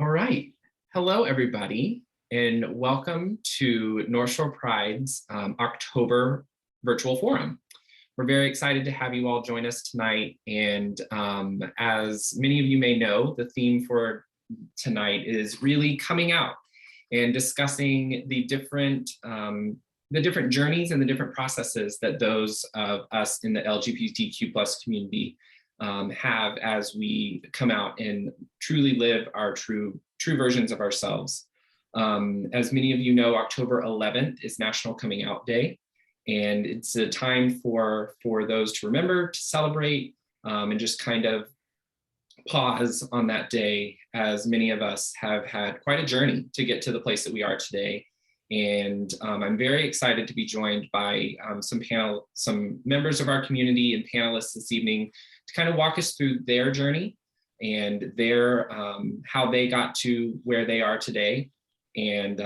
All right. Hello, everybody, and welcome to North Shore Pride's October virtual forum. We're very excited to have you all join us tonight. And as many of you may know, the theme for tonight is really coming out and discussing the different journeys and the different processes that those of us in the LGBTQ plus community have as we come out and truly live our true versions of ourselves. As many of you know, October 11th is National Coming Out Day, and it's a time for those to remember, to celebrate, and just kind of pause on that day, as many of us have had quite a journey to get to the place that we are today. And I'm very excited to be joined by some members of our community and panelists this evening to kind of walk us through their journey and their how they got to where they are today. And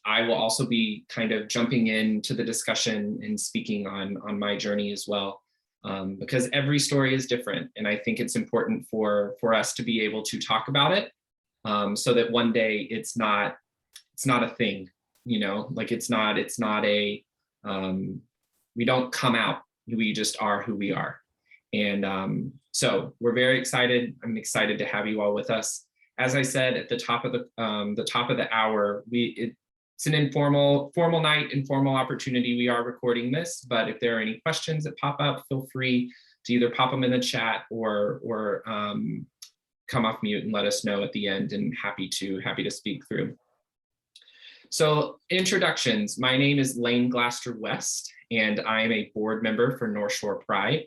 I will also be kind of jumping into the discussion and speaking on my journey as well, because every story is different. And I think it's important for us to be able to talk about it so that one day it's not a thing, you know, like it's not a, we don't come out, we just are who we are. And so we're very excited. I'm excited to have you all with us. As I said at the top of the hour, it's an informal night, informal opportunity. We are recording this, but if there are any questions that pop up, feel free to either pop them in the chat or come off mute and let us know at the end, and happy to speak through. So introductions, my name is Lane Glaster West, and I am a board member for North Shore Pride.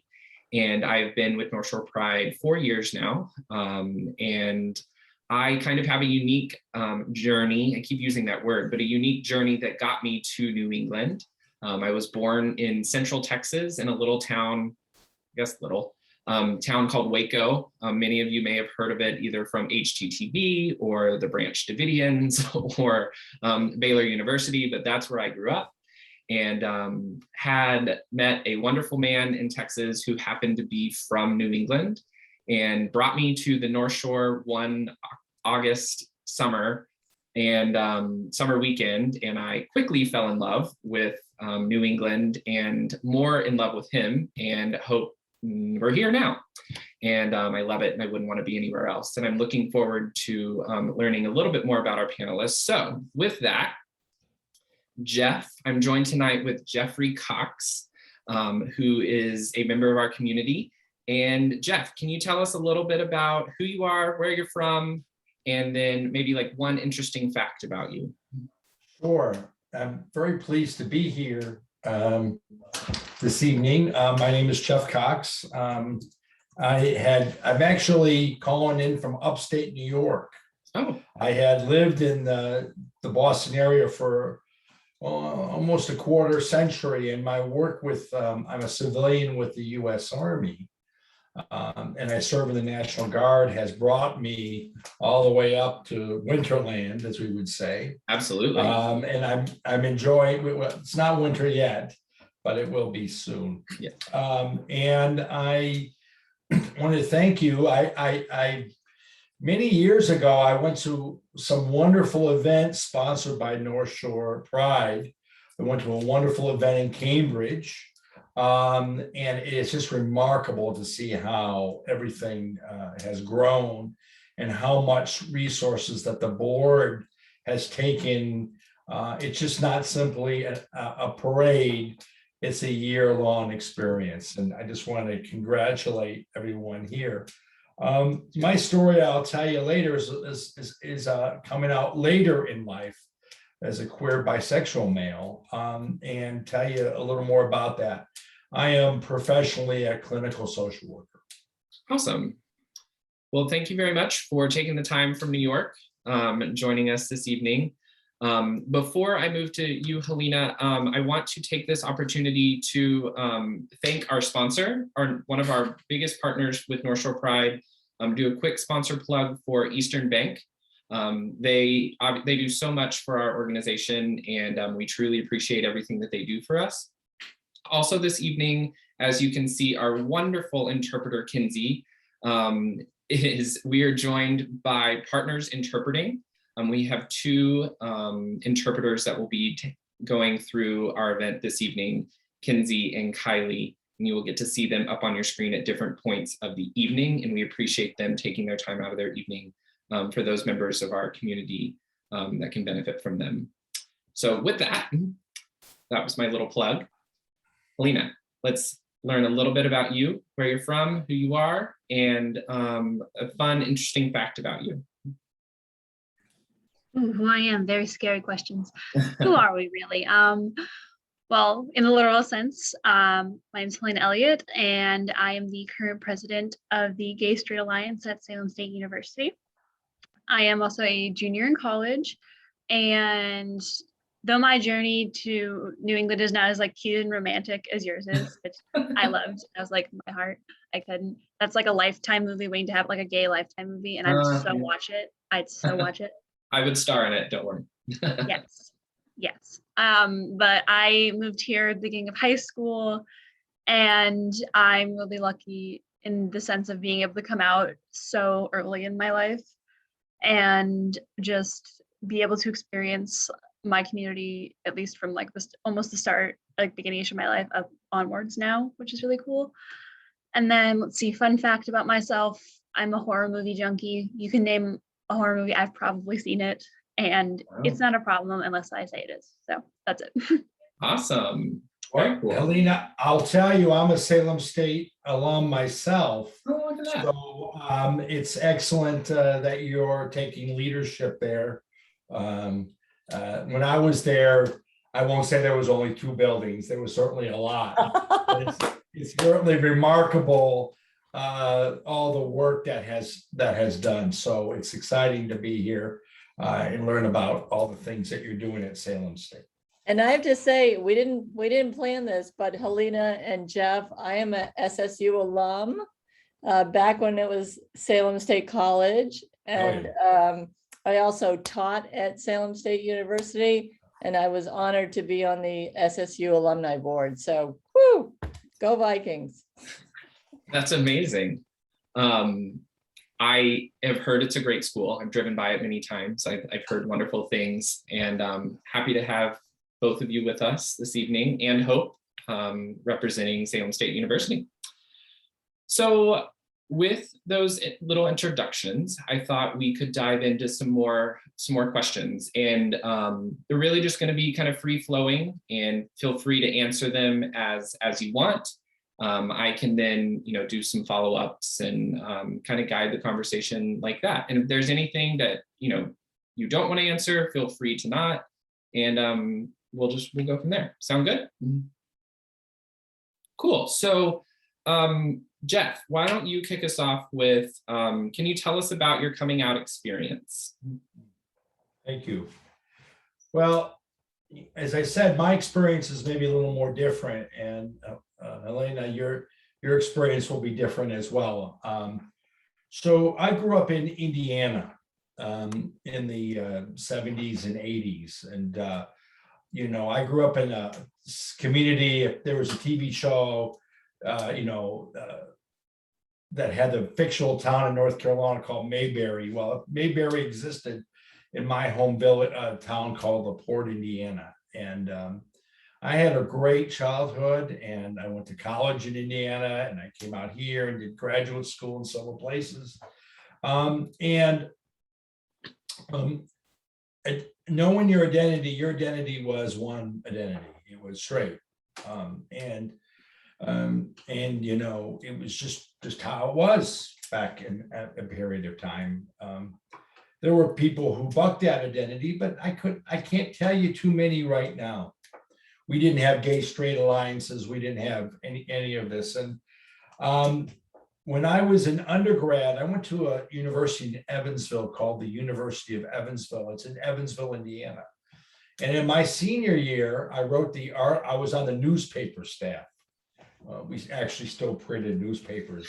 And I've been with North Shore Pride 4 years now. And I kind of have a unique journey, I keep using that word, but a unique journey that got me to New England. I was born in Central Texas in a little town, town called Waco. Many of you may have heard of it either from HGTV or the Branch Davidians or Baylor University, but that's where I grew up. And had met a wonderful man in Texas who happened to be from New England and brought me to the North Shore one August summer and summer weekend. And I quickly fell in love with New England and more in love with him, and hope we're here now. And I love it and I wouldn't want to be anywhere else. And I'm looking forward to learning a little bit more about our panelists. So with that, Jeff, I'm joined tonight with Jeffrey Cox, who is a member of our community. And Jeff, can you tell us a little bit about who you are, where you're from, and then maybe like one interesting fact about you? Sure. I'm very pleased to be here this evening. My name is Jeff Cox. I'm actually calling in from upstate New York. Oh. I had lived in the Boston area for almost a quarter century, and my work with, I'm a civilian with the U.S. Army, and I serve in the National Guard, has brought me all the way up to Winterland, as we would say. Absolutely. And I'm enjoying, it's not winter yet, but it will be soon. Yeah. And I want to thank you. Many years ago, I went to some wonderful events sponsored by North Shore Pride. I went to a wonderful event in Cambridge, and it's just remarkable to see how everything has grown and how much resources that the board has taken. It's just not simply a parade, it's a year-long experience. And I just want to congratulate everyone here. My story, I'll tell you later, is coming out later in life as a queer bisexual male, and tell you a little more about that. I am professionally a clinical social worker. Awesome. Well, thank you very much for taking the time from New York, joining us this evening. Before I move to you, Helena, I want to take this opportunity to thank our sponsor, one of our biggest partners with North Shore Pride, do a quick sponsor plug for Eastern Bank. They do so much for our organization, and we truly appreciate everything that they do for us. Also this evening, as you can see, our wonderful interpreter, Kinsey, we are joined by Partners Interpreting. We have two interpreters that will be going through our event this evening, Kinsey and Kylie, and you will get to see them up on your screen at different points of the evening, and we appreciate them taking their time out of their evening for those members of our community that can benefit from them. So with that, that was my little plug. Helena, let's learn a little bit about you, where you're from, who you are, and a fun, interesting fact about you. Ooh, who I am, very scary questions. Who are we really? Well, in the literal sense, my name is Helena Elliott, and I am the current president of the Gay Straight Alliance at Salem State University. I am also a junior in college, and though my journey to New England is not as like cute and romantic as yours is, which I loved, I was like, my heart, I couldn't. That's like a Lifetime movie waiting to have like a gay Lifetime movie, and I'd so watch it. I'd so watch it. I would star in it, don't worry. Yes, yes. But I moved here at the beginning of high school, and I'm really lucky in the sense of being able to come out so early in my life and just be able to experience my community, at least from like this almost the start, like beginning of my life up onwards now, which is really cool. And then let's see, fun fact about myself, I'm a horror movie junkie. You can name a horror movie, I've probably seen it, and Wow. It's not a problem unless I say it is. So that's it. Awesome. Very cool. Helena, I'll tell you, I'm a Salem State alum myself. Oh, look at that. So it's excellent that you're taking leadership there. When I was there, I won't say there was only 2 buildings. There was certainly a lot. It's certainly remarkable all the work that has done. So it's exciting to be here and learn about all the things that you're doing at Salem State. And I have to say, we didn't plan this, but Helena and Jeff, I am a SSU alum back when it was Salem State College. And I also taught at Salem State University, and I was honored to be on the SSU alumni board. So, whoo, go Vikings. That's amazing. I have heard it's a great school. I've driven by it many times. I've heard wonderful things, and happy to have both of you with us this evening, and Hope representing Salem State University. So with those little introductions, I thought we could dive into some more questions, and they're really just going to be kind of free flowing, and feel free to answer them as you want. I can then, do some follow-ups and kind of guide the conversation like that. And if there's anything that, you don't want to answer, feel free to not. And we'll go from there. Sound good? Cool. So Jeff, why don't you kick us off with, can you tell us about your coming out experience? Thank you. Well, as I said, my experience is maybe a little more different, and Helena, your experience will be different as well. So I grew up in Indiana in the 70s and 80s, and I grew up in a community. There was a TV show, that had the fictional town in North Carolina called Mayberry. Well, Mayberry existed in my home village, town called LaPorte, Indiana. And I had a great childhood, and I went to college in Indiana, and I came out here and did graduate school in several places. Knowing your identity was one identity. It was straight. It was just how it was back in a period of time. There were people who bucked that identity, but I can't tell you too many right now. We didn't have gay straight alliances. We didn't have any of this. And when I was an undergrad, I went to a university in Evansville called the University of Evansville. It's in Evansville, Indiana. And in my senior year, I was on the newspaper staff. We actually still printed newspapers.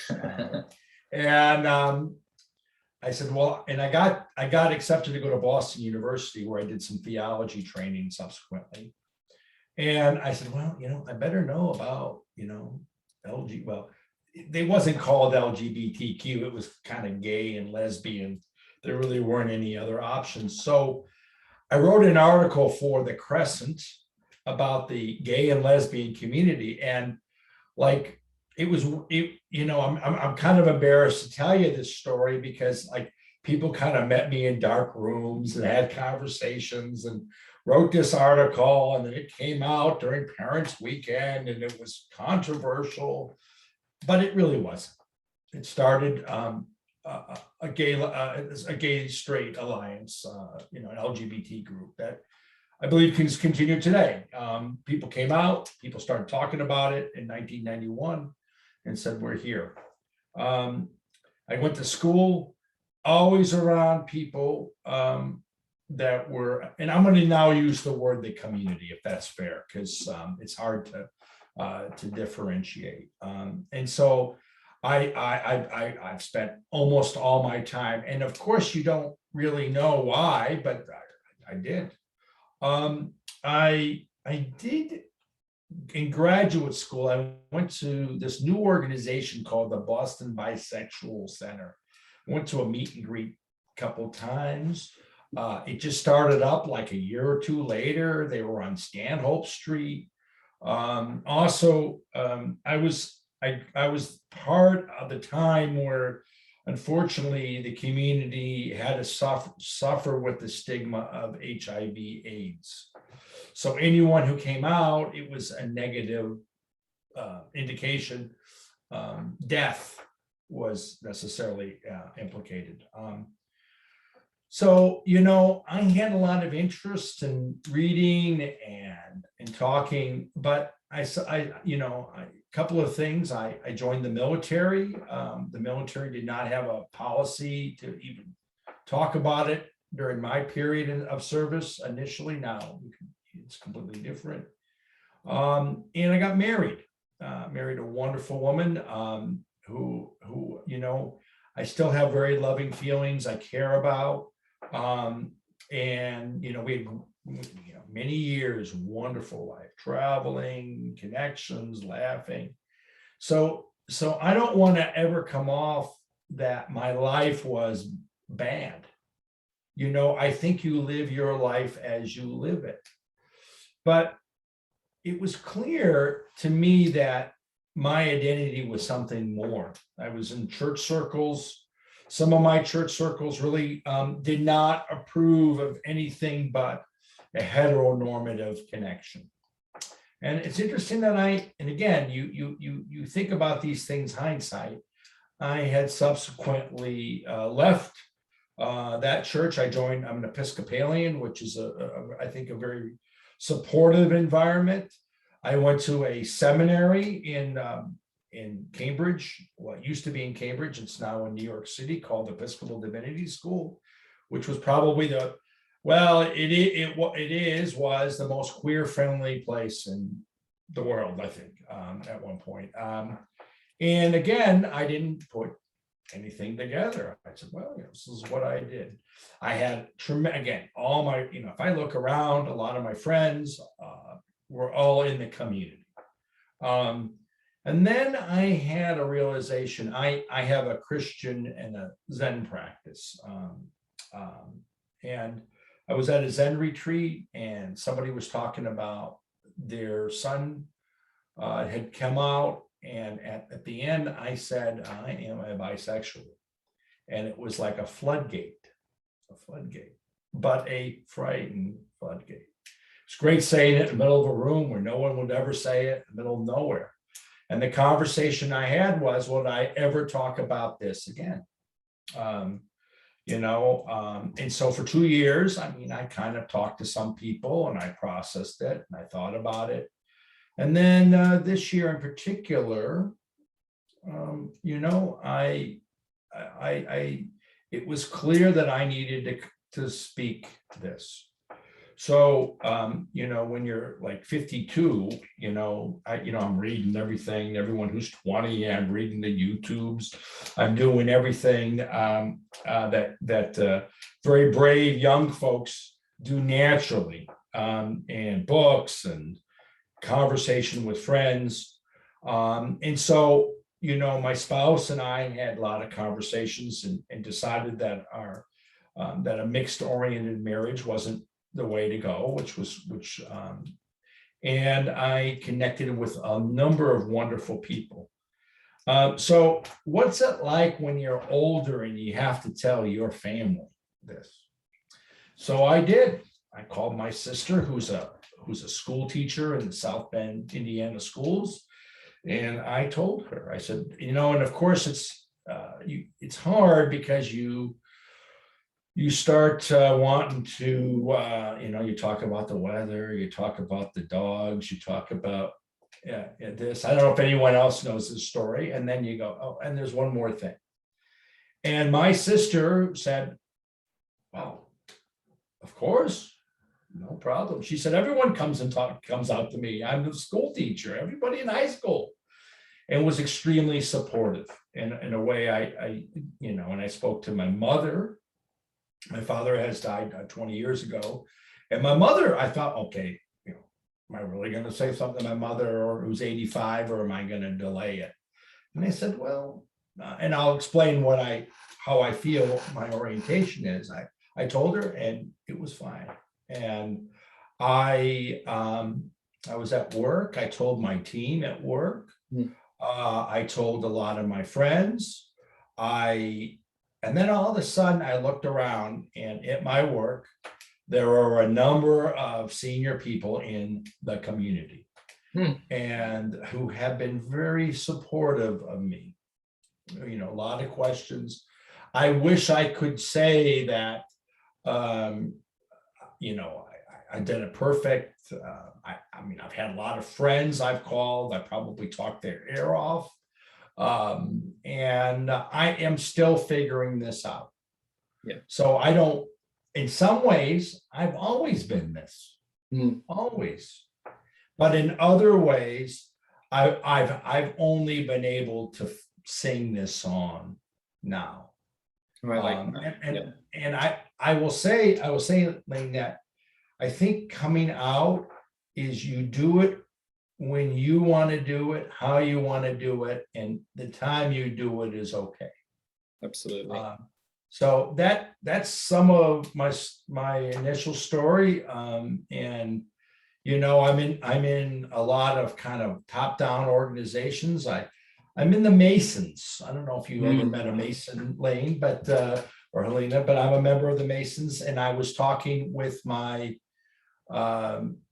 I said, well, and I got accepted to go to Boston University, where I did some theology training subsequently. And I said, well, I better know about, LG. Well, they wasn't called LGBTQ. It was kind of gay and lesbian. There really weren't any other options. So I wrote an article for the Crescent about the gay and lesbian community, and like I'm kind of embarrassed to tell you this story because like people kind of met me in dark rooms and had conversations and wrote this article, and then it came out during Parents' Weekend, and it was controversial, but it really wasn't. It started a gay straight alliance, an LGBT group that I believe can continue today. People came out, people started talking about it in 1991 and said, we're here. I went to school, always around people that were, and I'm going to now use the word the community, if that's fair, because it's hard to differentiate. And so I've spent almost all my time, and of course you don't really know why, but I did. I did in graduate school. I went to this new organization called the Boston Bisexual Center. I went to a meet and greet a couple times. It just started up like a year or two later. They were on Stanhope Street. Also, I was part of the time where, unfortunately, the community had to suffer with the stigma of HIV/AIDS. So anyone who came out, it was a negative indication. Death was necessarily implicated. So, I had a lot of interest in reading and talking, but a couple of things. I joined the military. The military did not have a policy to even talk about it during my period of service initially. Now it's completely different. And I got married a wonderful woman who I still have very loving feelings I care about. And we had many years, wonderful life, traveling, connections, laughing. So I don't want to ever come off that my life was bad. I think you live your life as you live it. But it was clear to me that my identity was something more. I was in church circles. Some of my church circles really did not approve of anything but a heteronormative connection. And it's interesting that and again, you think about these things hindsight. I had subsequently left that church. I'm an Episcopalian, which is I think a very supportive environment. I went to a seminary in Cambridge. Well, it used to be in Cambridge. It's now in New York City, called Episcopal Divinity School, which was probably was the most queer-friendly place in the world, I think, at one point. And again, I didn't put anything together. I said, well, this is what I did. I had, again, all my, if I look around, a lot of my friends were all in the community. And then I had a realization. I have a Christian and a Zen practice. And I was at a Zen retreat, and somebody was talking about their son had come out. And at the end, I said, I am a bisexual. And it was like a floodgate, but a frightened floodgate. It's great saying it in the middle of a room where no one would ever say it, in the middle of nowhere. And the conversation I had was, would I ever talk about this again? And so for 2 years, I kind of talked to some people, and I processed it, and I thought about it. And then this year in particular, it was clear that I needed to speak this. So, when you're like 52, I'm reading everything. Everyone who's 20, I'm reading the YouTubes. I'm doing everything that very brave young folks do naturally, and books and conversation with friends. And so my spouse and I had a lot of conversations and decided that that a mixed oriented marriage wasn't the way to go, and I connected with a number of wonderful people. So what's it like when you're older and you have to tell your family this? So I did. I called my sister, who's a school teacher in the South Bend, Indiana schools. And I told her, I said, and of course it's hard because you start wanting to, you talk about the weather, you talk about the dogs, you talk about this. I don't know if anyone else knows this story. And then you go, oh, and there's one more thing. And my sister said, well, of course, no problem. She said, everyone comes out to me. I'm the school teacher, everybody in high school, and was extremely supportive. And in a way, and I spoke to my mother. My father has died 20 years ago. And my mother, I thought, okay, am I really going to say something to my mother, or who's 85, or am I going to delay it? And I said, well, and I'll explain how I feel my orientation is. I told her, and it was fine. And I was at work. I told my team at work. I told a lot of my friends. And then all of a sudden I looked around, and at my work, there are a number of senior people in the community and who have been very supportive of me. A lot of questions. I wish I could say that, I did it perfect. I've had a lot of friends I've called. I probably talked their ear off. And I am still figuring this out. Yeah. So in some ways, I've always been this, always. But in other ways, I've only been able to sing this song now. Oh, I like that. And I will say, Lane, that I think coming out is you do it when you want to do it, how you want to do it, and the time you do it is okay. Absolutely. So that's some of my initial story. And I'm in a lot of kind of top-down organizations. I'm in the Masons. I don't know if you ever met a Mason, Lane, or Helena, but I'm a member of the Masons, and I was talking with my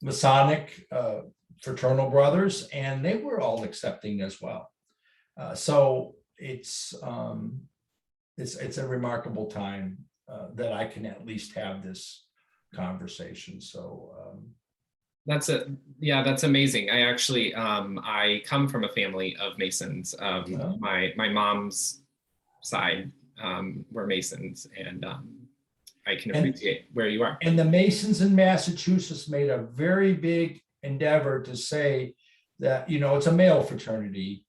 Masonic fraternal brothers, and they were all accepting as well. So it's a remarkable time that I can at least have this conversation. So that's amazing. I actually I come from a family of Masons. My mom's side were Masons, and I can appreciate where you are. And the Masons in Massachusetts made a very big endeavor to say that it's a male fraternity.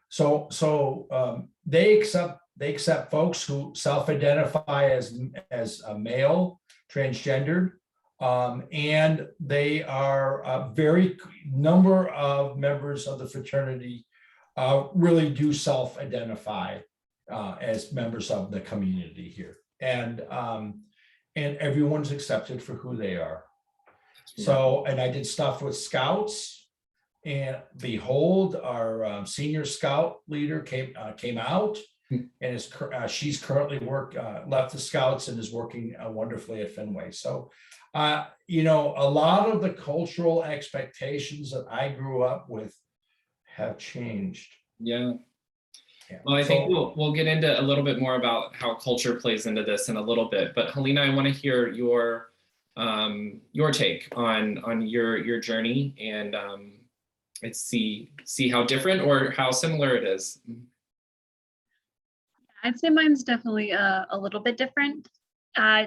So they accept folks who self-identify as a male, transgendered, and they are a very number of members of the fraternity really do self-identify as members of the community here, and everyone's accepted for who they are. So, and I did stuff with Scouts, and behold, our senior Scout leader came out, and she's currently left the Scouts and is working wonderfully at Fenway. So, a lot of the cultural expectations that I grew up with have changed. Yeah. Well, I think we'll get into a little bit more about how culture plays into this in a little bit. But Helena, I want to hear your take on your journey, and let's see how different or how similar it is. I'd say mine's definitely a little bit different,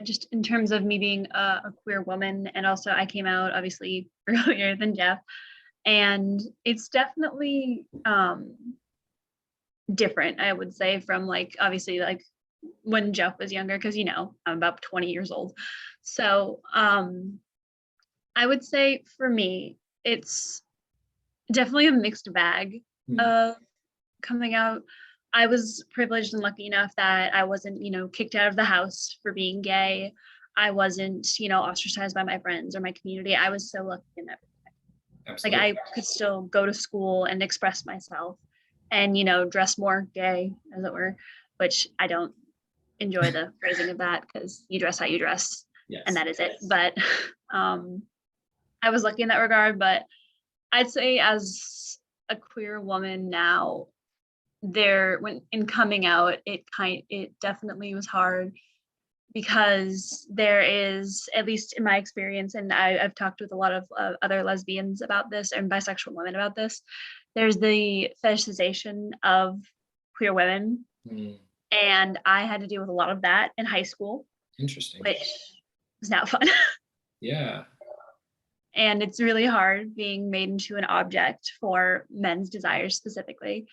just in terms of me being a queer woman, and also I came out obviously earlier than Jeff, and it's definitely different, I would say, from obviously when Jeff was younger, because I'm about 20 years old. So I would say for me, it's definitely a mixed bag of coming out, I was privileged and lucky enough that I wasn't, kicked out of the house for being gay. I wasn't, ostracized by my friends or my community. I was so lucky in that. Like Absolutely. I could still go to school and express myself and, dress more gay, as it were, which I don't enjoy the phrasing of that because you dress how you dress Yes. and that is it. But I was lucky in that regard. But I'd say as a queer woman now, when in coming out, it definitely was hard because there is, at least in my experience, and I've talked with a lot of other lesbians about this and bisexual women about this, there's the fetishization of queer women. Mm, And I had to deal with a lot of that in high school, interesting. which was not fun. Yeah. And it's really hard being made into an object for men's desires specifically.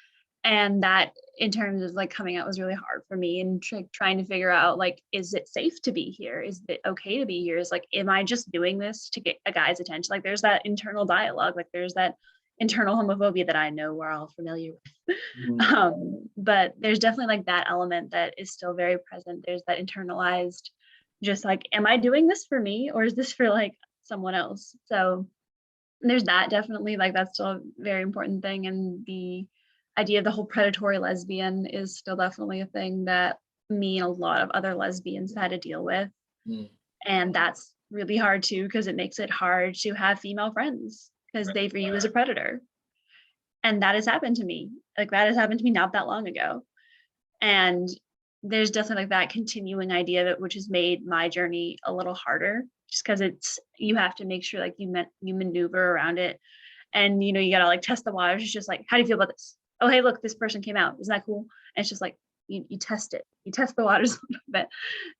And that in terms of like coming out was really hard for me and trying to figure out, like, is it safe to be here? Is it okay to be here? Is like, am I just doing this to get a guy's attention? Like there's that internal dialogue, like there's that internal homophobia that I know we're all familiar with. But there's definitely like that element that is still very present. There's that internalized, just like, am I doing this for me or is this for like someone else? So there's that definitely, like that's still a very important thing. And the idea of the whole predatory lesbian is still definitely a thing that me and a lot of other lesbians have had to deal with. Mm. And that's really hard too, because it makes it hard to have female friends because they view you as a predator. And that has happened to me. Like that has happened to me not that long ago. And there's definitely like that continuing idea of it, which has made my journey a little harder just because you have to make sure like you maneuver around it. And, you gotta like test the waters. It's just like, how do you feel about this? Oh, hey, look, this person came out. Isn't that cool? And it's just like, you test it. You test the waters a little bit.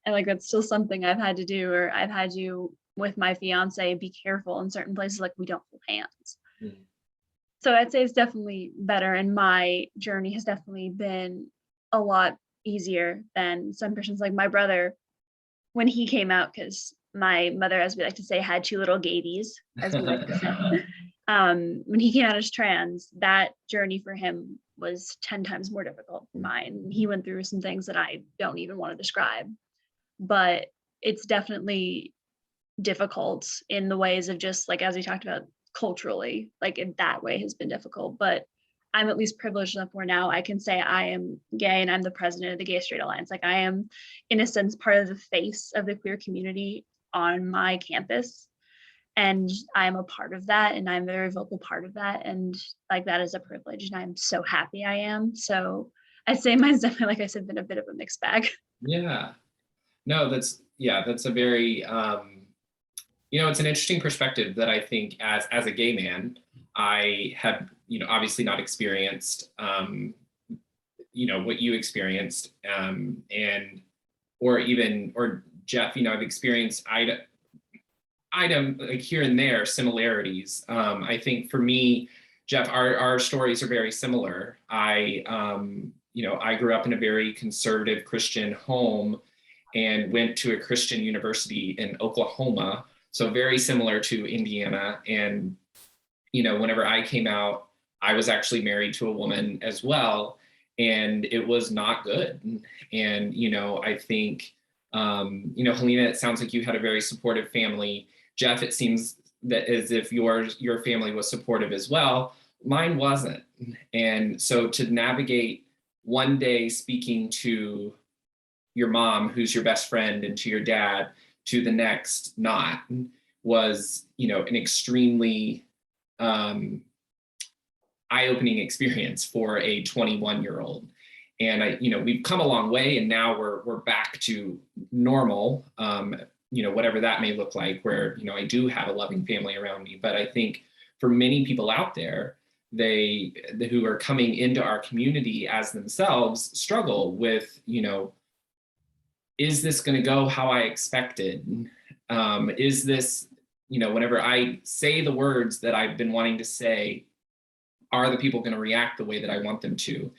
And like, that's still something I've had to do, or I've had to, with my fiance, be careful in certain places, like we don't hold hands. Mm. So I'd say it's definitely better. And my journey has definitely been a lot easier than some Christians. Like my brother, when he came out, because my mother, as we like to say, had two little gabies, as we like to say. When he came out as trans, that journey for him was 10 times more difficult than mine. He went through some things that I don't even want to describe, but it's definitely difficult in the ways of just like, as we talked about culturally, like in that way has been difficult, but I'm at least privileged enough where now I can say I am gay and I'm the president of the Gay Straight Alliance. Like I am, in a sense, part of the face of the queer community on my campus. And I'm a part of that, and I'm a very vocal part of that. And like that is a privilege, and I'm so happy I am. So I'd say mine's definitely, like I said, been a bit of a mixed bag. Yeah. No, that's a very it's an interesting perspective that I think as a gay man, I have, obviously not experienced what you experienced, and or Jeff, I've experienced item like here and there similarities. I think for me, Jeff, our stories are very similar. I grew up in a very conservative Christian home and went to a Christian university in Oklahoma. So very similar to Indiana. And, whenever I came out, I was actually married to a woman as well. And it was not good. And, I think, Helena, it sounds like you had a very supportive family. Jeff, it seems that as if your family was supportive as well. Mine wasn't. And so to navigate one day speaking to your mom, who's your best friend, and to your dad, to the next not, was, an extremely eye-opening experience for a 21-year-old. And we've come a long way, and now we're back to normal. Whatever that may look like, where, I do have a loving family around me. But I think for many people out there, who are coming into our community as themselves struggle with, is this going to go how I expected? Is this, whenever I say the words that I've been wanting to say, are the people going to react the way that I want them to?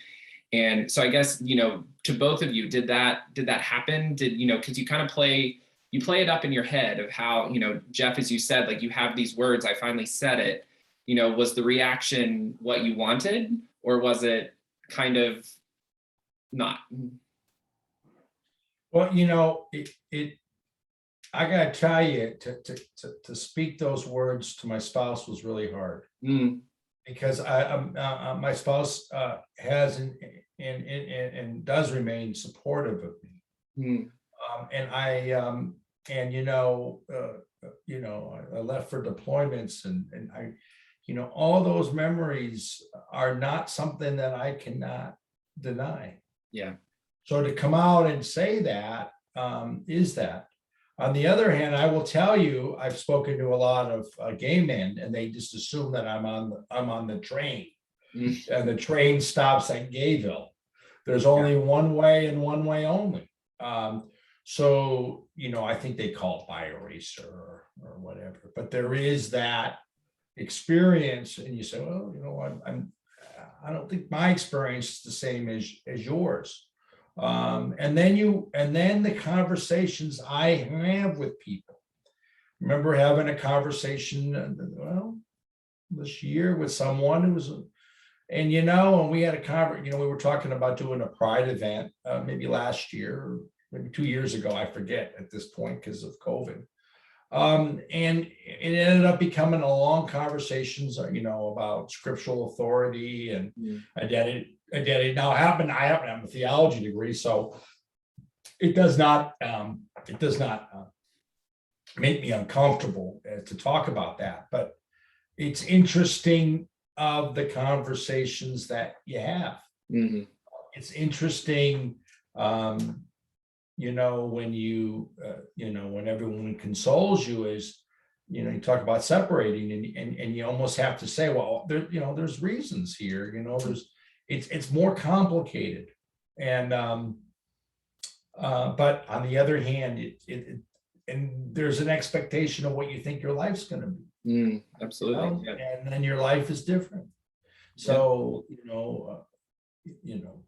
And so I guess, to both of you, did that happen? Because you kind of play it up in your head of how, Jeff, as you said, like you have these words, I finally said it, was the reaction what you wanted, or was it kind of not. Well, you know, I gotta tell you, to speak those words to my spouse was really hard. Mm, Because my spouse has and does remain supportive of me. mm, And I left for deployments and I, all those memories are not something that I cannot deny. yeah. So to come out and say that is that. On the other hand, I will tell you, I've spoken to a lot of gay men, and they just assume that I'm on the train, Mm, and the train stops at Gayville. There's only one way and one way only. So I think they call it bioracer or whatever, but there is that experience, and you say, well, I don't think my experience is the same as yours. And then the conversations I have with people. Remember having a conversation, this year with someone who was, and we had a we were talking about doing a pride event, maybe last year, or maybe 2 years ago, I forget at this point because of COVID. And it ended up becoming a long conversations, about scriptural authority and identity. Now, I happen to have a theology degree, so it does not make me uncomfortable to talk about that. But it's interesting of the conversations that you have. mhm, It's interesting, when when everyone consoles you is, you talk about separating and you almost have to say, well, there's reasons here, it's more complicated. And, but on the other hand, and there's an expectation of what you think your life's going to be. absolutely. Yeah. And then your life is different. So,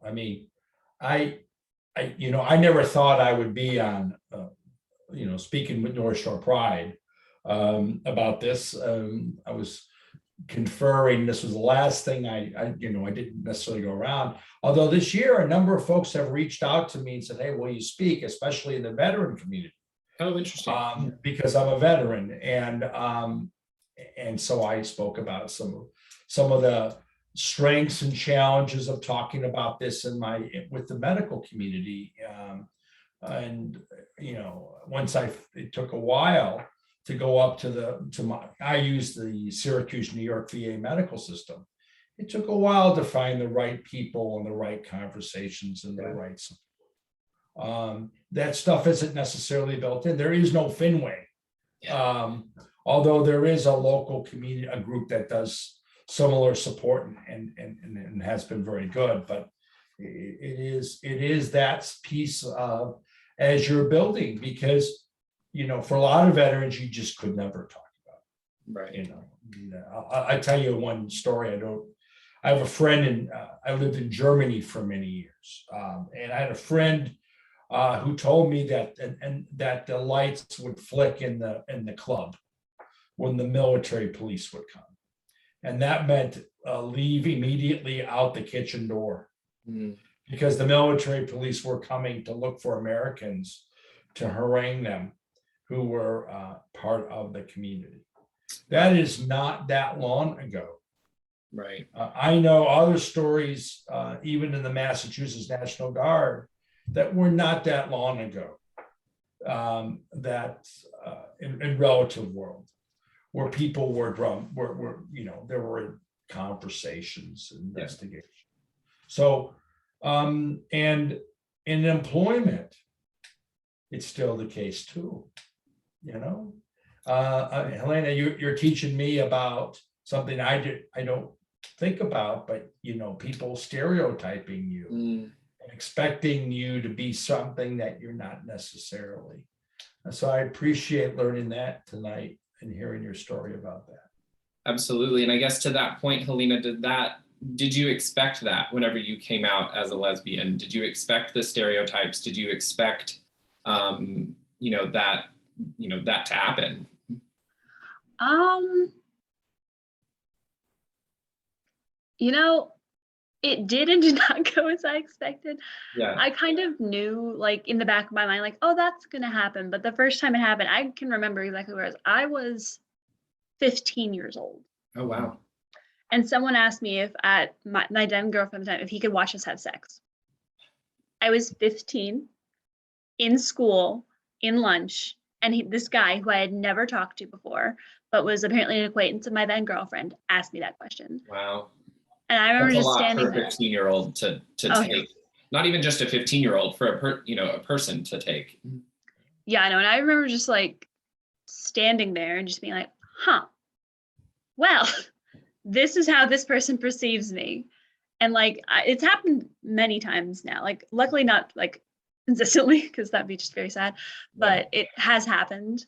I mean, I never thought I would be on, speaking with North Shore Pride about this. I was conferring. This was the last thing I didn't necessarily go around. Although this year, a number of folks have reached out to me and said, "Hey, will you speak?" Especially in the veteran community. Oh, interesting. Because I'm a veteran, and so I spoke about some of the strengths and challenges of talking about this with the medical community. And once it took a while to go up I used the Syracuse, New York VA medical system. It took a while to find the right people and the right conversations and the right support. That stuff isn't necessarily built in. There is no Finway. Although there is a local community, a group that does similar support and has been very good, but it is that piece of as you're building, because for a lot of veterans you just could never talk about. Right. I tell you one story. I have a friend I lived in Germany for many years, and I had a friend who told me that the lights would flick in the club when the military police would come. And that meant leave immediately out the kitchen door, because the military police were coming to look for Americans to harangue them who were part of the community. That is not that long ago. Right. I know other stories, even in the Massachusetts National Guard, that were not that long ago, that in relative world, where people were there were conversations, investigations. So, and in employment, it's still the case too. Helena, you're teaching me about something I don't think about, but people stereotyping you and expecting you to be something that you're not necessarily. And so I appreciate learning that tonight and hearing your story about that. Absolutely. And I guess to that point, Helena, did you expect that whenever you came out as a lesbian? Did you expect the stereotypes? Did you expect that to happen? It did and did not go as I expected. Yeah. I kind of knew, like, in the back of my mind, like, oh, that's gonna happen. But the first time it happened, I can remember exactly where I was. I was 15 years old. Oh, wow. And someone asked me if at my then girlfriend at the time, if he could watch us have sex. I was 15 in school, in lunch, and this guy who I had never talked to before, but was apparently an acquaintance of my then girlfriend, asked me that question. Wow. And I remember That's a just lot standing for a there. 15-year-old to Oh, yeah. take. Not even just a 15-year-old, for a person to take. Yeah, I know. And I remember just like standing there and just being like, huh, well, this is how this person perceives me. And like, it's happened many times now. Like, luckily not like consistently, because that'd be just very sad, but it has happened.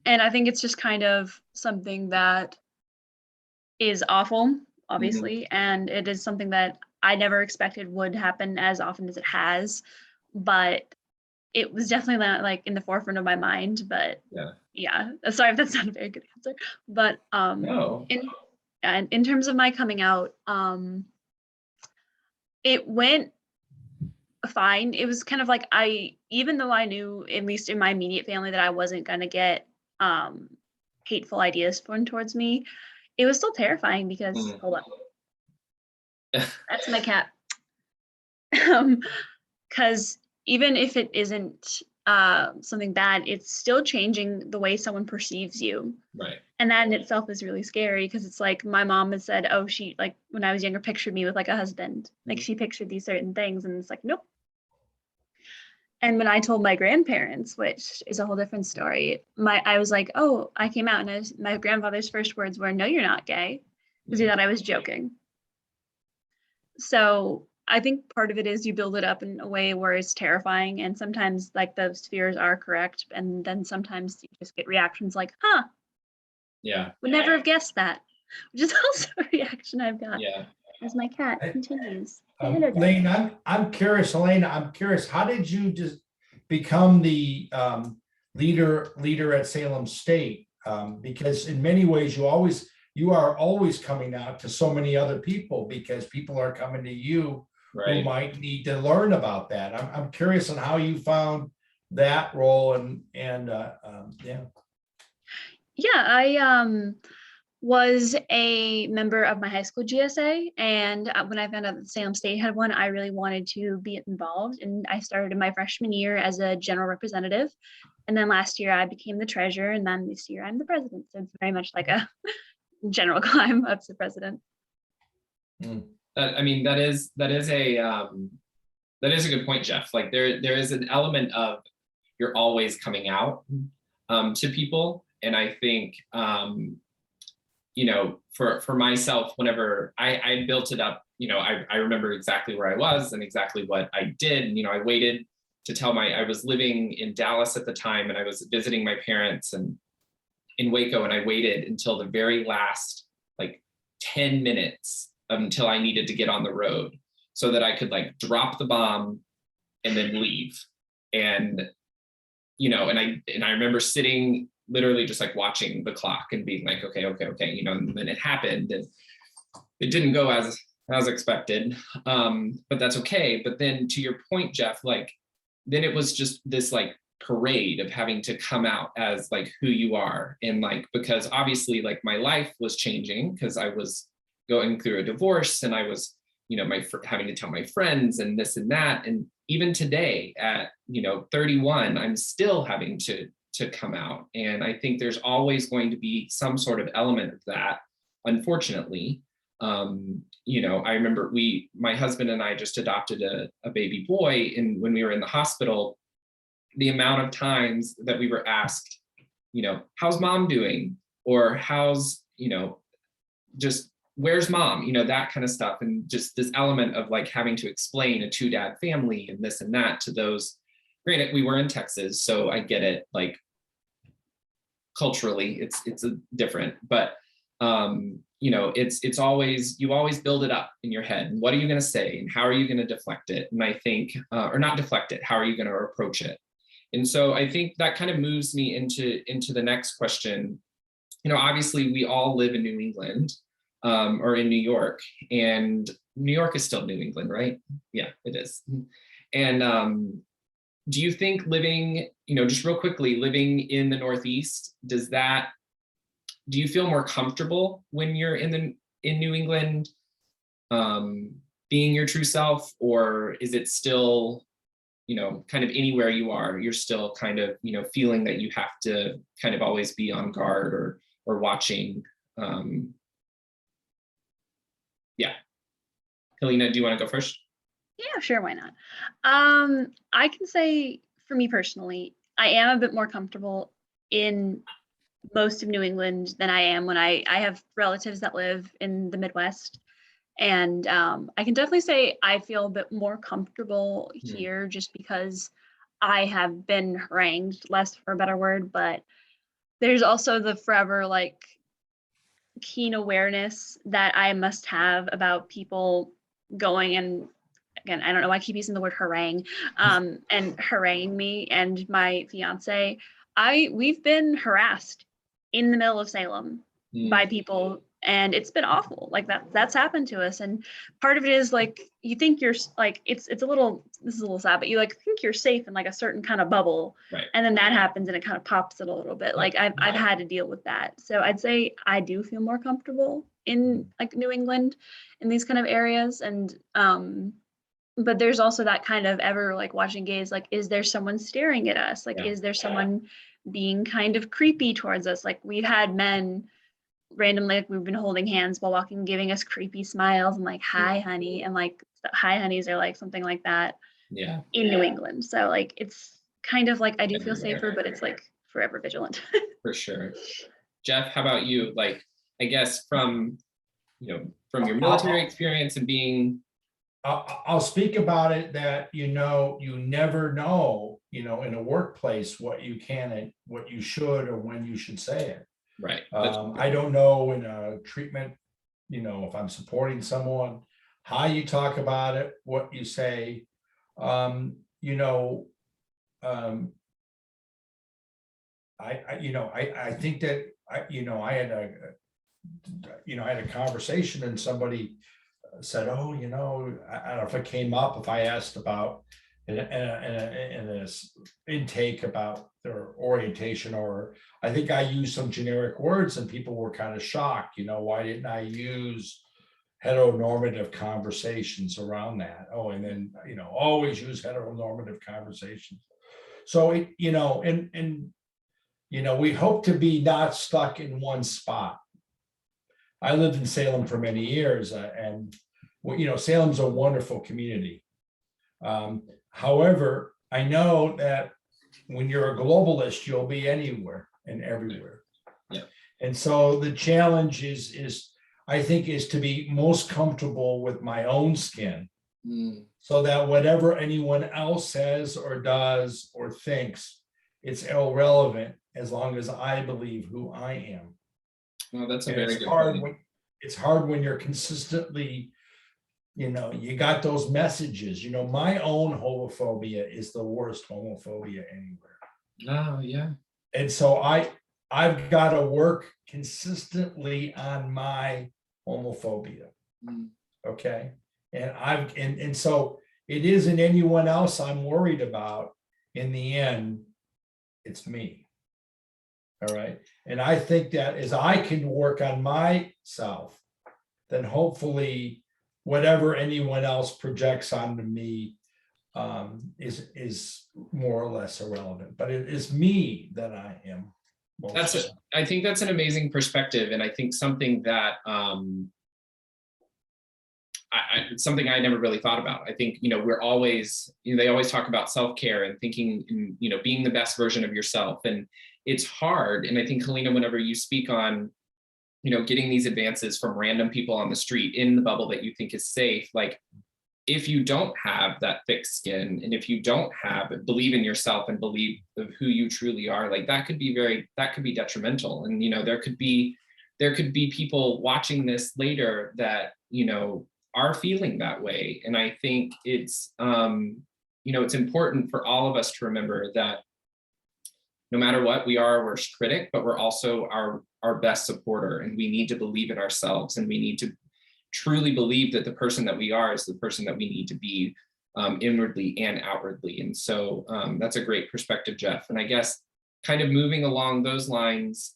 And I think it's just kind of something that is awful, obviously. And it is something that I never expected would happen as often as it has. But it was definitely not like in the forefront of my mind. But yeah, sorry if that's not a very good answer. But No. in terms of my coming out, it went fine. It was kind of like even though I knew, at least in my immediate family, that I wasn't gonna get hateful ideas thrown towards me, it was still terrifying because hold on. That's my cat. Because even if it isn't something bad, it's still changing the way someone perceives you. Right. And that in itself is really scary, because it's like my mom had said, oh, she, like, when I was younger, pictured me with like a husband. Like, she pictured these certain things, and it's like, nope. And when I told my grandparents, which is a whole different story, I was like, oh, I came out, and my grandfather's first words were, no, you're not gay, because he thought I was joking. So I think part of it is you build it up in a way where it's terrifying, and sometimes like those fears are correct, and then sometimes you just get reactions like, huh, Yeah. would never have guessed that, which is also a reaction I've got. Yeah. As my cat continues. Lane, I'm curious, Elaine, I'm curious, how did you just become the leader at Salem State? Because in many ways, you are always coming out to so many other people, because people are coming to you who might need to learn about that. I'm curious on how you found that role and yeah. Yeah, I was a member of my high school GSA, and when I found out that Salem State had one, I really wanted to be involved, and I started in my freshman year as a general representative, and then last year I became the treasurer, and then this year I'm the president. So it's very much like a general climb up to president. I mean, that is a good point, Jeff. Like there is an element of you're always coming out to people, and I think you know, for myself, whenever I built it up, you know, I remember exactly where I was and exactly what I did. And, you know, I waited to tell I was living in Dallas at the time, and I was visiting my parents and in Waco, and I waited until the very last like 10 minutes until I needed to get on the road so that I could like drop the bomb and then leave. And, you know, and I remember sitting literally just like watching the clock and being like, okay, you know, and then it happened, and it didn't go as expected, but that's okay. But then to your point, Jeff, like then it was just this like parade of having to come out as like who you are, and like because obviously like my life was changing because I was going through a divorce, and I was, you know, having to tell my friends and this and that, and even today at, you know, 31, I'm still having to come out. And I think there's always going to be some sort of element of that, unfortunately. You know, I remember my husband and I just adopted a baby boy, and when we were in the hospital, the amount of times that we were asked, you know, how's mom doing? Or how's, you know, just where's mom? You know, that kind of stuff. And just this element of like having to explain a 2-dad family and this and that to those. Granted, we were in Texas, so I get it, like culturally it's a different, but you know, it's always, you always build it up in your head. What are you going to say, and how are you going to deflect it? And I think, or not deflect it, how are you going to approach it? And so I think that kind of moves me into the next question. You know, obviously we all live in New England. or in New York, and New York is still New England, right? Yeah, it is. And do you think living, just real quickly, living in the Northeast, do you feel more comfortable when you're in New England, being your true self, or is it still, kind of anywhere you are, you're still kind of, feeling that you have to kind of always be on guard or watching? Yeah. Helena, do you want to go first? Yeah, sure, why not? I can say for me personally, I am a bit more comfortable in most of New England than I am when I have relatives that live in the Midwest. And I can definitely say I feel a bit more comfortable here just because I have been harangued, less for a better word, but there's also the forever like keen awareness that I must have about people going and, again, I don't know why I keep using the word harangue, and haranguing me and my fiance. We've been harassed in the middle of Salem by people, and it's been awful. Like that's happened to us. And part of it is like you think you're like this is a little sad, but you like think you're safe in like a certain kind of bubble, Right. and then that happens and it kind of pops it a little bit. Like I've had to deal with that. So I'd say I do feel more comfortable in like New England in these kind of areas. And but there's also that kind of ever like watching gaze, like, is there someone staring at us? Like, is there someone being kind of creepy towards us? Like we've had men randomly, like we've been holding hands while walking, giving us creepy smiles and like, hi, honey. And like, hi, honeys are like something like that in New England. So like, it's kind of like, I do feel safer, but it's like forever vigilant. For sure. Jeff, how about you? Like, I guess from your military experience and being. I'll speak about it that, you never know, in a workplace, what you can and what you should, or when you should say it. Right. I don't know in a treatment, if I'm supporting someone, how you talk about it, what you say. I think that I had a conversation and somebody said, oh, I don't know if it came up, if I asked about in this intake about their orientation, or I think I used some generic words and people were kind of shocked, why didn't I use heteronormative conversations around that? Oh, and then, always use heteronormative conversations. So, we hope to be not stuck in one spot. I lived in Salem for many years, and Salem's a wonderful community. However, I know that when you're a globalist, you'll be anywhere and everywhere. Yeah. And so the challenge is I think, is to be most comfortable with my own skin, so that whatever anyone else says or does or thinks, it's irrelevant as long as I believe who I am. Well, that's a And very it's good hard point. it's hard when you're consistently, you got those messages. My own homophobia is the worst homophobia anywhere. Oh, yeah. And so I've got to work consistently on my homophobia. Okay. And so it isn't anyone else I'm worried about. In the end, it's me. All right. And I think that as I can work on myself, then hopefully whatever anyone else projects onto me is more or less irrelevant. But it is me that I am. I think that's an amazing perspective. And I think something that it's something I never really thought about. I think, we're always, they always talk about self-care and thinking, being the best version of yourself. And it's hard. And I think, Helena, whenever you speak on, getting these advances from random people on the street in the bubble that you think is safe, like if you don't have that thick skin, and if you don't believe in yourself and believe of who you truly are, like that could be detrimental. And, there could be people watching this later that, are feeling that way. And I think it's, it's important for all of us to remember that no matter what, we are our worst critic, but we're also our our best supporter, and we need to believe in ourselves, and we need to truly believe that the person that we are is the person that we need to be, inwardly and outwardly. And so that's a great perspective, Jeff. And I guess kind of moving along those lines,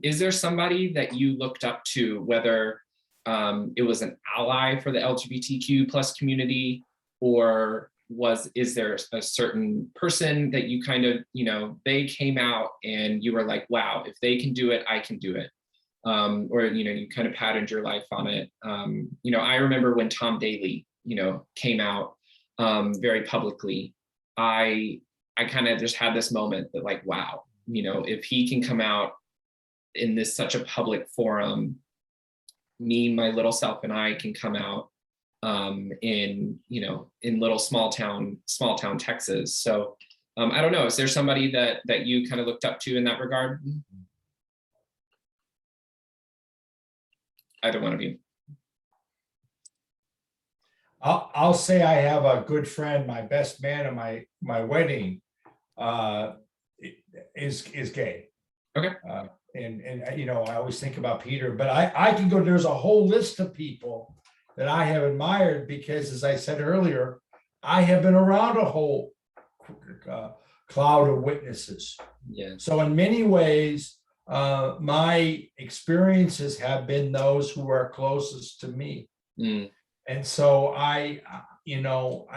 is there somebody that you looked up to, whether it was an ally for the LGBTQ plus community, or is there a certain person that you kind of, they came out and you were like, wow, if they can do it, I can do it. Or, you kind of patterned your life on it. I remember when Tom Daley, came out very publicly, I kind of just had this moment that like, wow, if he can come out in this such a public forum, me, my little self, and I can come out in little small town Texas. So I don't know, is there somebody that you kind of looked up to in that regard? Either one of you. I'll say I have a good friend, my best man at my wedding is gay. Okay. And I always think about Peter, but I can go, there's a whole list of people that I have admired because, as I said earlier, I have been around a whole cloud of witnesses. Yeah. So in many ways, my experiences have been those who are closest to me. Mm. And so I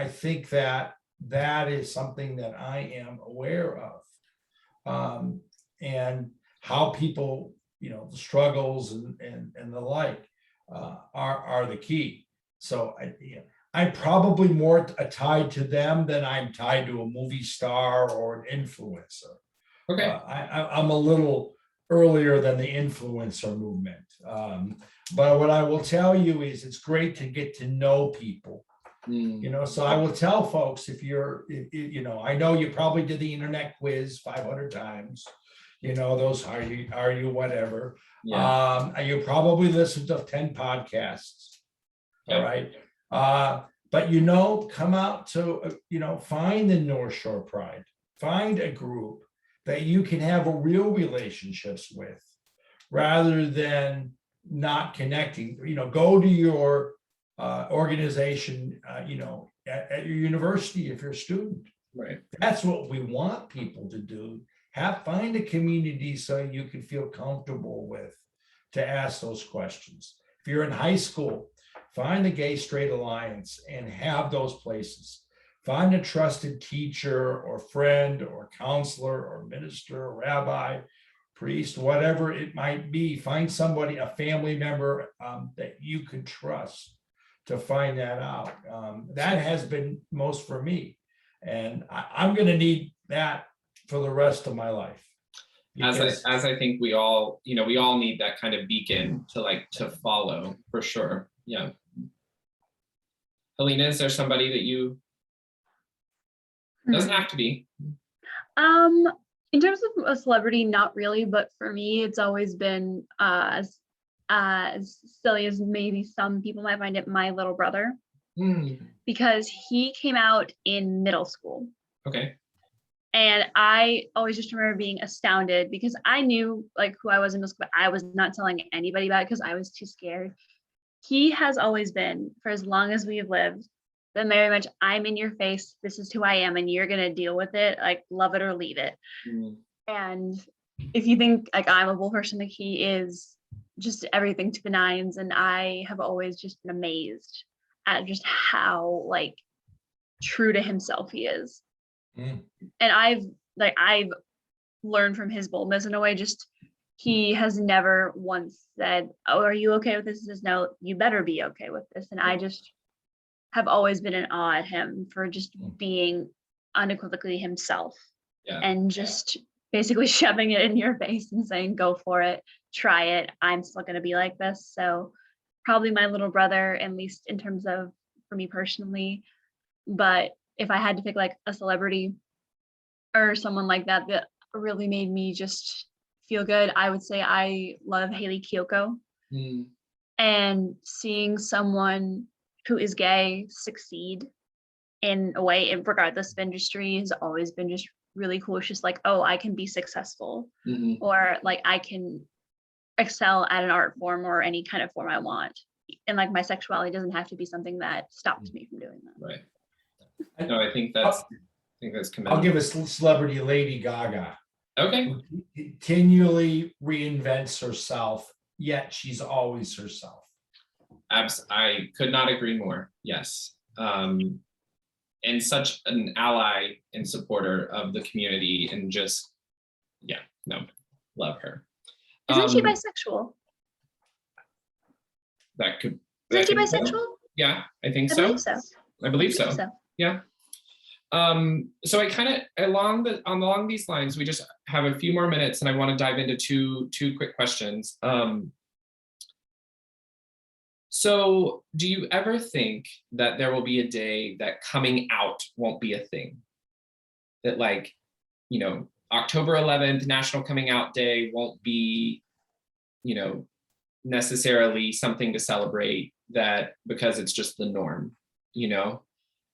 think that is something that I am aware of, and how people, the struggles and the like are the key. So I'm probably more tied to them than I'm tied to a movie star or an influencer. Okay. I'm a little earlier than the influencer movement. But what I will tell you is it's great to get to know people. So I will tell folks, if I know you probably did the internet quiz 500 times, those are you whatever. Yeah. You probably listened to 10 podcasts. All right. But come out to, find the North Shore Pride, find a group that you can have a real relationships with, rather than not connecting. Go to your organization, at your university if you're a student. Right. That's what we want people to do. Find a community so you can feel comfortable with to ask those questions. If you're in high school, find the Gay Straight Alliance and have those places. Find a trusted teacher or friend or counselor or minister or rabbi, priest, whatever it might be. Find somebody, a family member that you can trust to find that out. That has been most for me. And I'm going to need that for the rest of my life. As I think we all need that kind of beacon to follow, for sure. Yeah. Helena, is there somebody that you, doesn't have to be? In terms of a celebrity, not really, but for me, it's always been as silly as maybe some people might find it, my little brother, because he came out in middle school. Okay. And I always just remember being astounded because I knew who I was in middle school, but I was not telling anybody about it because I was too scared. He has always been, for as long as we've lived, been very much, I'm in your face, this is who I am, and you're gonna deal with it, love it or leave it. And if you think I'm a bull person, he is just everything to the nines, and I have always just been amazed at just how true to himself he is. And I've learned from his boldness in a way. Just he has never once said, oh, are you okay with this? He says, no, you better be okay with this. And I just have always been in awe at him for just being unequivocally himself. And just basically shoving it in your face and saying, go for it, try it, I'm still going to be like this. So probably my little brother, at least in terms of for me personally. But if I had to pick a celebrity or someone like that really made me just feel good, I would say I love Haley Kiyoko. And seeing someone who is gay succeed in a way, regardless of industry, has always been just really cool. It's just oh, I can be successful, or I can excel at an art form or any kind of form I want. And like my sexuality doesn't have to be something that stops me from doing that. Right. No, I think that's I'll commendable. give a celebrity, Lady Gaga, Okay. who continually reinvents herself, yet she's always herself. I could not agree more. Yes. And such an ally and supporter of the community, and just, yeah, no, love her. Isn't she Um, bisexual? That could. Isn't she I think so. bisexual? Yeah, I think I so. believe so. I believe so. Yeah. So I kind of along these lines, we just have a few more minutes, and I want to dive into two quick questions. So do you ever think that there will be a day that coming out won't be a thing? That, like, you know, October 11th, National Coming Out Day won't be, you know, necessarily something to celebrate, that because it's just the norm, you know?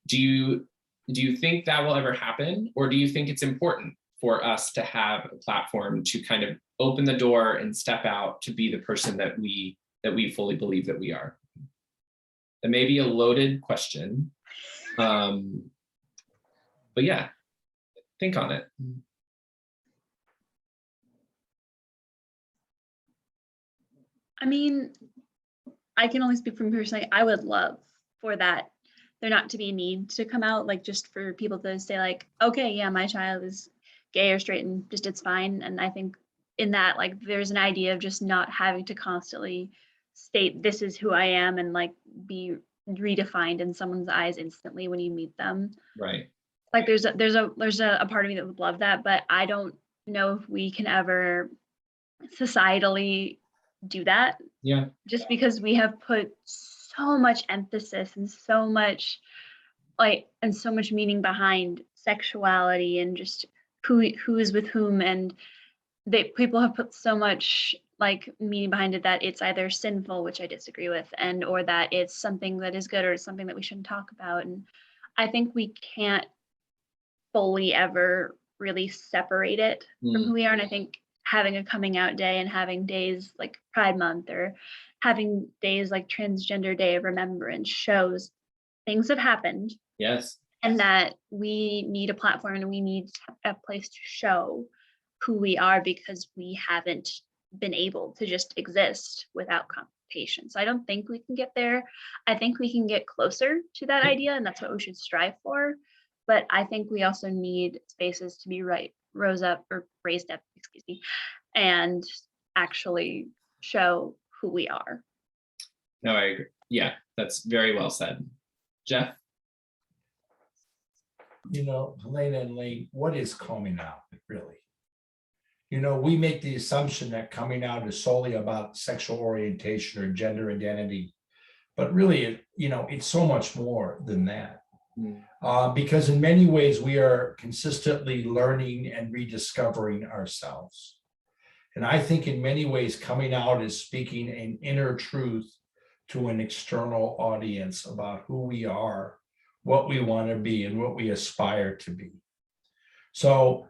Do you think that will ever happen? Or do you think it's important for us to have a platform to kind of open the door and step out to be the person that we fully believe that we are? That may be a loaded question. But yeah, think on it. I mean, I can only speak from personally. I would love for that there not to be a need to come out, like just for people to say like, okay, yeah, my child is gay or straight and just it's fine. And I think in that, like, there's an idea of just not having to constantly state this is who I am and like be redefined in someone's eyes instantly when you meet them. Right. Like there's a part of me that would love that, but I don't know if we can ever societally do that. Yeah. Just because we have put so much emphasis and so much meaning behind sexuality and just who is with whom, and people have put so much like meaning behind it that it's either sinful, which I disagree with, and or that it's something that is good or it's something that we shouldn't talk about. And I think we can't fully ever really separate it from who we are. And I think having a coming out day and having days like Pride Month or having days like Transgender Day of Remembrance shows things have happened. Yes. And that we need a platform and we need a place to show who we are, because we haven't been able to just exist without confrontation. So I don't think we can get there. I think we can get closer to that idea, and that's what we should strive for. But I think we also need spaces to be raised up, excuse me, and actually show who we are. No, I agree. Yeah, that's very well said. Jeff? You know, Helena and Lee, what is coming out really? You know, we make the assumption that coming out is solely about sexual orientation or gender identity, but really, you know, it's so much more than that. Because in many ways, we are consistently learning and rediscovering ourselves. And I think in many ways, coming out is speaking an inner truth to an external audience about who we are, what we want to be, and what we aspire to be. So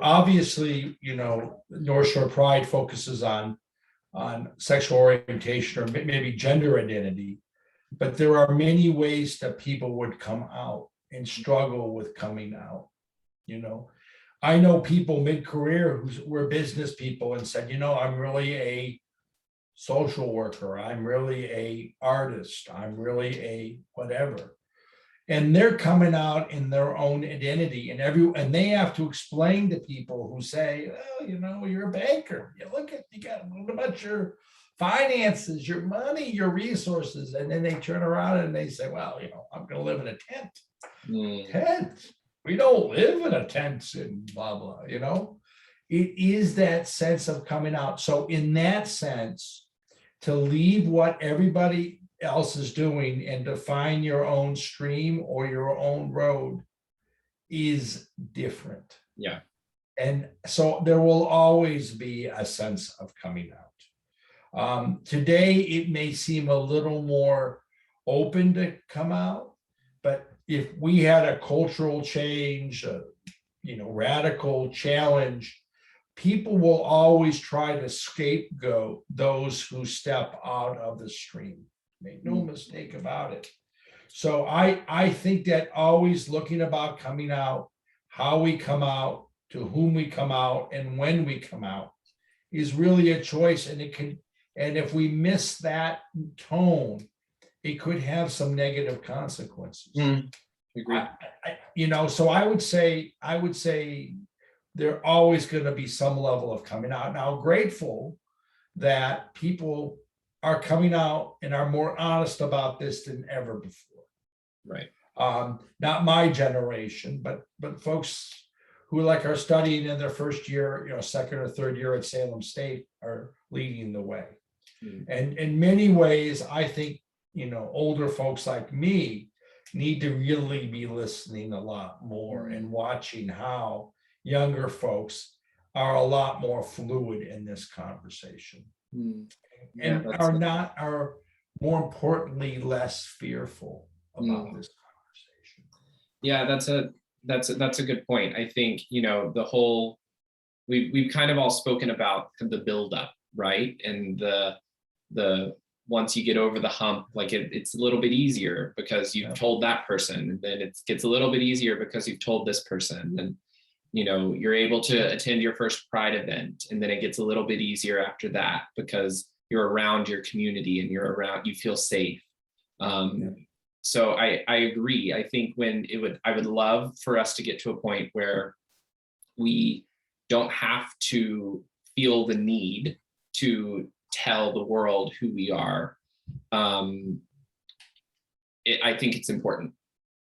obviously, you know, North Shore Pride focuses on sexual orientation or maybe gender identity, but there are many ways that people would come out and struggle with coming out. You know, I know people mid-career who were business people and said, you know, I'm really a social worker, I'm really a artist, I'm really a whatever. And they're coming out in their own identity, and they have to explain to people who say, well, you know, you're a banker. You got what about your finances, your money, your resources? And then they turn around and they say, well, you know, I'm going to live in a tent. Tent. We don't live in a tent and blah, blah, you know. It is that sense of coming out. So in that sense, to leave what everybody else is doing and define your own stream or your own road is different. Yeah. And so there will always be a sense of coming out. Today, it may seem a little more open to come out, but if we had a cultural change, you know, radical challenge, people will always try to scapegoat those who step out of the stream. Make no mistake about it. So I think that always looking about coming out, how we come out, to whom we come out, and when we come out is really a choice. And if we miss that tone, it could have some negative consequences. Agreed. So I would say there always going to be some level of coming out. Now, grateful that people are coming out and are more honest about this than ever before. Right. Not my generation, but folks who are studying in their first year, second or third year at Salem State are leading the way. And in many ways, I think, older folks like me need to really be listening a lot more and watching how younger folks are a lot more fluid in this conversation and are more importantly less fearful about this conversation. Yeah, that's a good point. I think, the whole, we've kind of all spoken about the buildup, right? And the once you get over the hump, it's a little bit easier because you've told that person, and then it gets a little bit easier because you've told this person, and you're able to attend your first Pride event, and then it gets a little bit easier after that because you're around your community and you feel safe. So I agree. I think I would love for us to get to a point where we don't have to feel the need to tell the world who we are. I think it's important.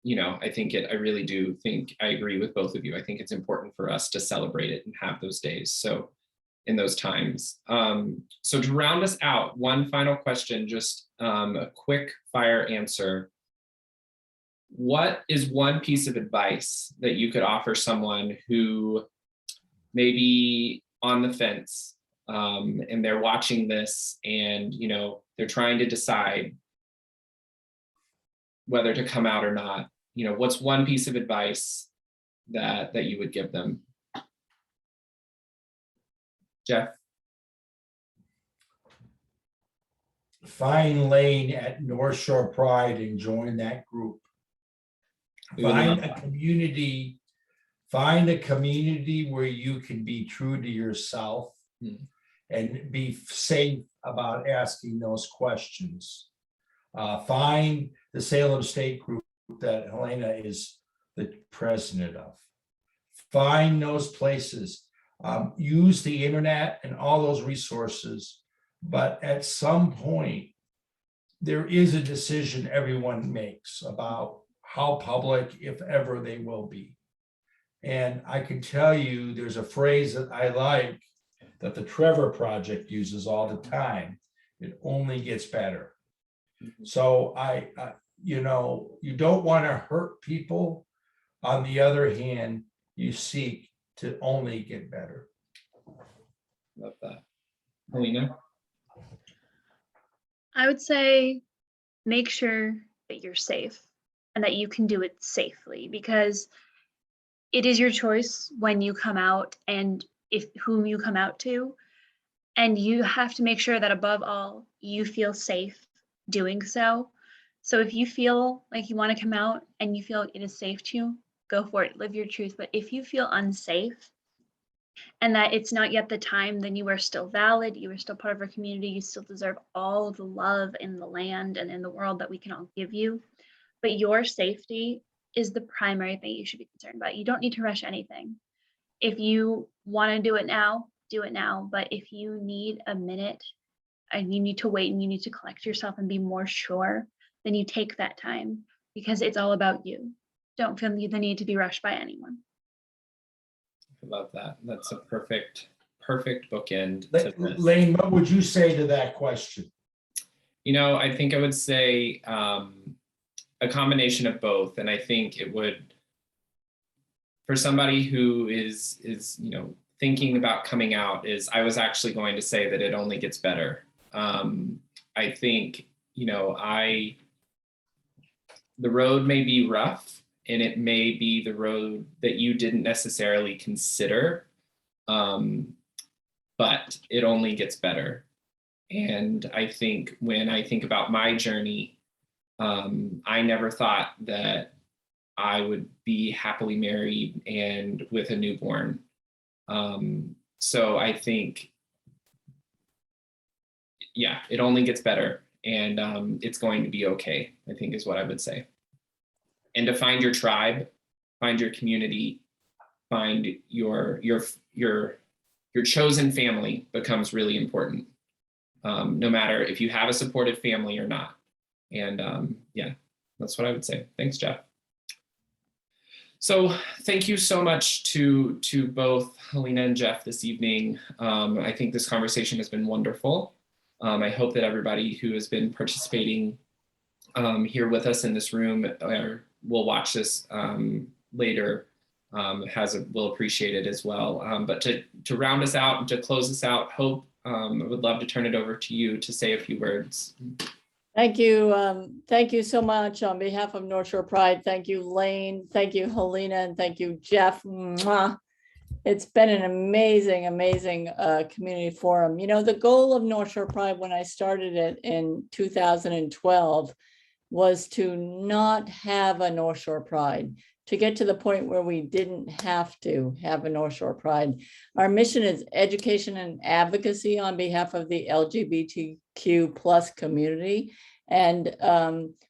I really do think I agree with both of you. I think it's important for us to celebrate it and have those days. So in those times. So to round us out, one final question, just a quick fire answer. What is one piece of advice that you could offer someone who may be on the fence and they're watching this and they're trying to decide whether to come out or not? What's one piece of advice that you would give them? Jeff? Find Lane at North Shore Pride and join that group. Find a community where you can be true to yourself and be safe about asking those questions. Find the Salem State group that Helena is the president of. Find those places. Use the internet and all those resources, but at some point, there is a decision everyone makes about how public, if ever, they will be. And I can tell you, there's a phrase that I like that the Trevor Project uses all the time. It only gets better. So you don't want to hurt people. On the other hand, you seek to only get better. Love that. Helena? I would say make sure that you're safe and that you can do it safely, because it is your choice when you come out and whom you come out to. And you have to make sure that above all, you feel safe doing so. So if you feel like you want to come out and you feel it is safe to, go for it, live your truth. But if you feel unsafe and that it's not yet the time, then you are still valid. You are still part of our community. You still deserve all the love in the land and in the world that we can all give you. But your safety is the primary thing you should be concerned about. You don't need to rush anything. If you want to do it now, do it now. But if you need a minute and you need to wait and you need to collect yourself and be more sure, then you take that time, because it's all about you. Don't feel the need to be rushed by anyone. I love that. That's a perfect bookend to this. Lane, what would you say to that question? I think I would say a combination of both. And I think it would, for somebody who is thinking about coming out, I was actually going to say that it only gets better. I think, the road may be rough, and it may be the road that you didn't necessarily consider. but it only gets better. And I think when I think about my journey, I never thought that I would be happily married and with a newborn. So I think, yeah, it only gets better, and it's going to be okay, I think is what I would say. And to find your tribe, find your community, find your chosen family becomes really important. No matter if you have a supportive family or not. And yeah, that's what I would say. Thanks, Jeff. So thank you so much to both Helena and Jeff this evening. I think this conversation has been wonderful. I hope that everybody who has been participating here with us in this room or will watch this later will appreciate it as well. But to round us out and to close us out, Hope, I would love to turn it over to you to say a few words. Thank you. Thank you so much on behalf of North Shore Pride. Thank you, Lane. Thank you, Helena, and thank you, Jeff. Mwah. It's been an amazing, amazing community forum. You know, the goal of North Shore Pride when I started it in 2012 was to not have a North Shore Pride, to get to the point where we didn't have to have a North Shore Pride. Our mission is education and advocacy on behalf of the LGBTQ plus community. And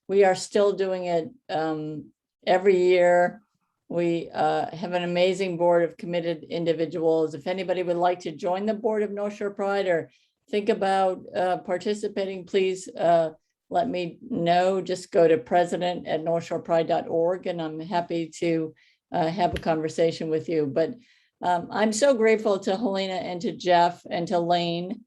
we are still doing it every year. We have an amazing board of committed individuals. If anybody would like to join the board of North Shore Pride or think about participating, please let me know. Just go to president@northshorepride.org, and I'm happy to have a conversation with you. But I'm so grateful to Helena and to Jeff and to Lane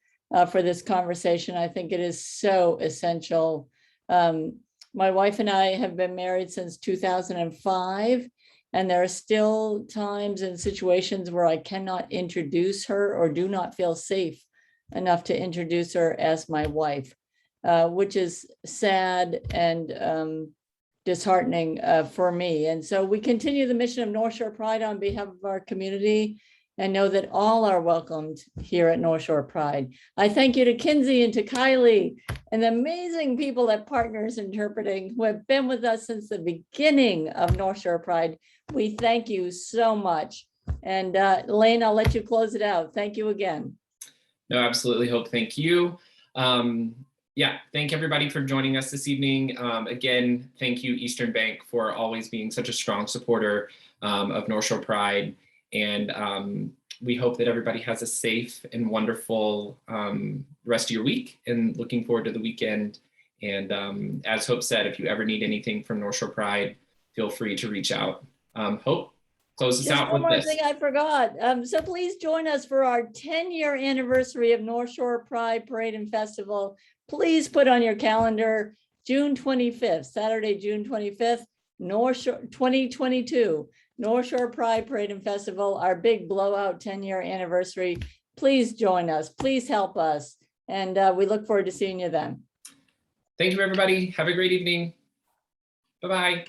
for this conversation. I think it is so essential. My wife and I have been married since 2005, and there are still times and situations where I cannot introduce her or do not feel safe enough to introduce her as my wife. Which is sad and disheartening for me. And so we continue the mission of North Shore Pride on behalf of our community and know that all are welcomed here at North Shore Pride. I thank you to Kinsey and to Kylie and the amazing people at Partners Interpreting who have been with us since the beginning of North Shore Pride. We thank you so much. And Lane, I'll let you close it out. Thank you again. No, absolutely, Hope. Thank you. Yeah, thank everybody for joining us this evening. Again, thank you, Eastern Bank, for always being such a strong supporter of North Shore Pride. And we hope that everybody has a safe and wonderful rest of your week, and looking forward to the weekend. And as Hope said, if you ever need anything from North Shore Pride, feel free to reach out. Hope, close us out with this. One more thing I forgot. So please join us for our 10-year anniversary of North Shore Pride Parade and Festival. Please put on your calendar June 25th, Saturday, June 25th, North Shore 2022, North Shore Pride Parade and Festival, our big blowout 10-year anniversary. Please join us. Please help us. And we look forward to seeing you then. Thank you, everybody. Have a great evening. Bye-bye.